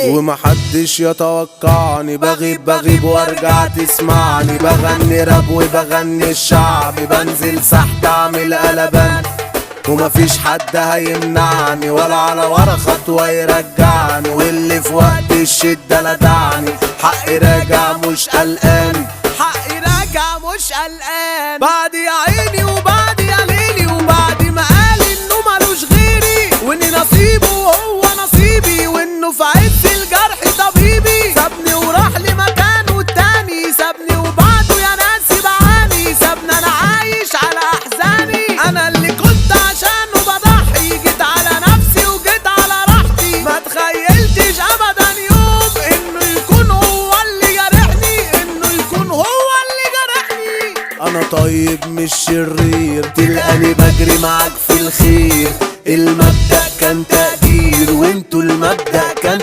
ومحدش يتوقعني، بغيب وارجع تسمعني، بغني راب وبغني الشعب، بنزل سحت اعمل قلبان ومفيش حد هيمنعني، ولا على ورا خطوة يرجعني، واللي في وقت الشدة لدعني، حقي راجع مش قلقان، حقي راجع مش قلقان. بعد يا عيني وبعد يا ليلي، وبعد ما قال انه مالوش غيري، وان نصيبه وهو نصيبي، وانه في عز الجرح طبيبي، سابني وراح لمكانه التاني، سابني وبعده يا ناس بعاني، سابني انا عايش على احزاني، انا اللي كنت عشانه بضحي، جيت على نفسي وجيت على راحتي، ما تخيلتش ابدا يوم انه يكون هو اللي جارحني، انه يكون هو اللي جارحني. انا طيب مش شرير، تلقاني بجري معاك في الخير، المبدأ كان تقدير وانتوا المبدأ كان